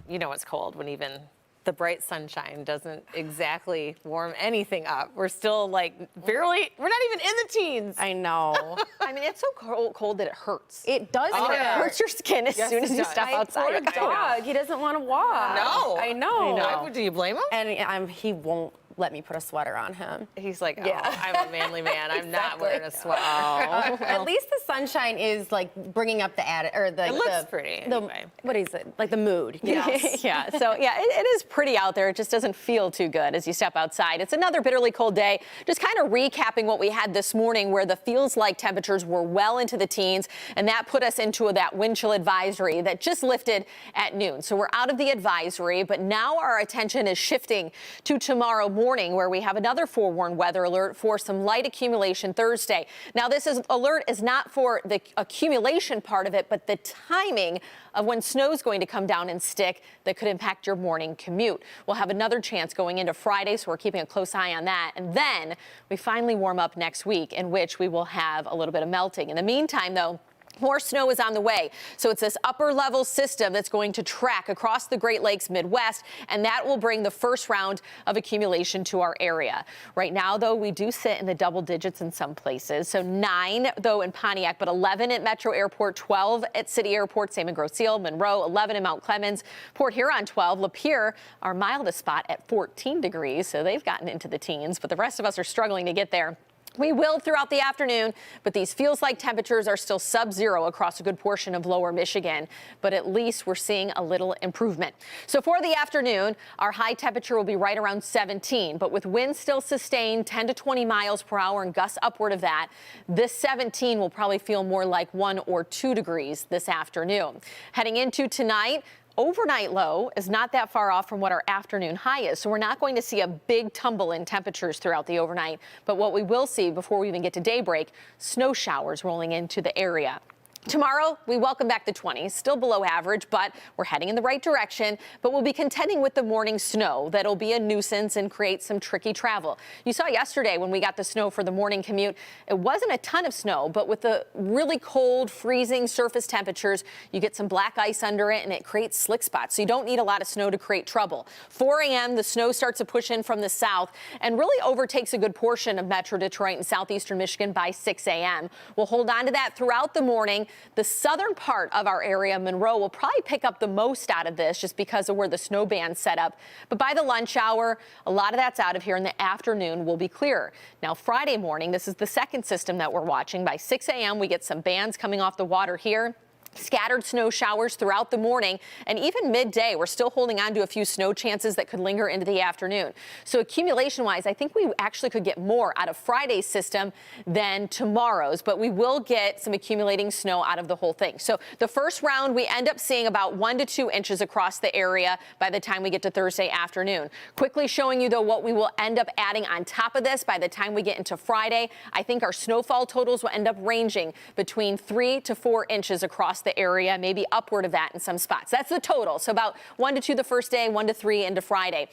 you know it's cold when even the bright sunshine doesn't exactly warm anything up. We're still like barely, we're not even in the teens. I know. I mean, it's so cold that it hurts. It does. Oh, It yeah. hurts your skin as Yes, soon as it you does. step outside. Poor dog. He doesn't want to walk. No. I know. Do you blame him? And he won't let me put a sweater on him. He's like, oh, Yeah. I'm a manly man. I'm not Exactly. wearing a sweater. At least the sunshine is like bringing up the It looks pretty anyway. What is it? Like the mood. Yes. Yeah, so yeah, it is pretty out there. It just doesn't feel too good as you step outside. It's another bitterly cold day. Just kind of recapping what we had this morning where the feels like temperatures were well into the teens, and that put us into that wind chill advisory that just lifted at noon. So we're out of the advisory, but now our attention is shifting to tomorrow morning where we have another forewarned weather alert for some light accumulation Thursday. Now this alert is not for the accumulation part of it, but the timing of when snow is going to come down and stick that could impact your morning commute. We'll have another chance going into Friday, so we're keeping a close eye on that. And then we finally warm up next week, in which we will have a little bit of melting. In the meantime, though, more snow is on the way. So it's this upper level system that's going to track across the Great Lakes Midwest, and that will bring the first round of accumulation to our area. Right now, though, we do sit in the double digits in some places. So 9, though, in Pontiac, but 11 at Metro Airport, 12 at City Airport, same in Grosse Ile, Monroe, 11 in Mount Clemens, Port Huron 12, Lapeer, our mildest spot at 14 degrees. So they've gotten into the teens, but the rest of us are struggling to get there. We will throughout the afternoon, but these feels like temperatures are still sub-zero across a good portion of lower Michigan, but at least we're seeing a little improvement. So for the afternoon, our high temperature will be right around 17, but with winds still sustained 10 to 20 miles per hour and gusts upward of that, this 17 will probably feel more like 1 or 2 degrees this afternoon. Heading into tonight, overnight low is not that far off from what our afternoon high is, so we're not going to see a big tumble in temperatures throughout the overnight. But what we will see before we even get to daybreak, snow showers rolling into the area. Tomorrow, we welcome back the 20s, still below average, but we're heading in the right direction. But we'll be contending with the morning snow that'll be a nuisance and create some tricky travel. You saw yesterday when we got the snow for the morning commute, it wasn't a ton of snow, but with the really cold, freezing surface temperatures, you get some black ice under it and it creates slick spots. So you don't need a lot of snow to create trouble. 4 a.m., the snow starts to push in from the south and really overtakes a good portion of Metro Detroit and southeastern Michigan by 6 a.m. We'll hold on to that throughout the morning. The southern part of our area, Monroe, will probably pick up the most out of this just because of where the snow band's set up. But by the lunch hour, a lot of that's out of here. In the afternoon will be clearer. Now, Friday morning, this is the second system that we're watching. By 6 a.m., we get some bands coming off the water here. Scattered snow showers throughout the morning, and even midday, we're still holding on to a few snow chances that could linger into the afternoon. So accumulation-wise, I think we actually could get more out of Friday's system than tomorrow's, but we will get some accumulating snow out of the whole thing. So the first round, we end up seeing about 1 to 2 inches across the area by the time we get to Thursday afternoon. Quickly showing you, though, what we will end up adding on top of this by the time we get into Friday. I think our snowfall totals will end up ranging between 3 to 4 inches across the area, maybe upward of that in some spots. That's the total. So about 1 to 2 the first day, 1 to 3 into Friday.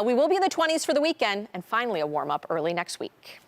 We will be in the 20s for the weekend, and finally a warm up early next week.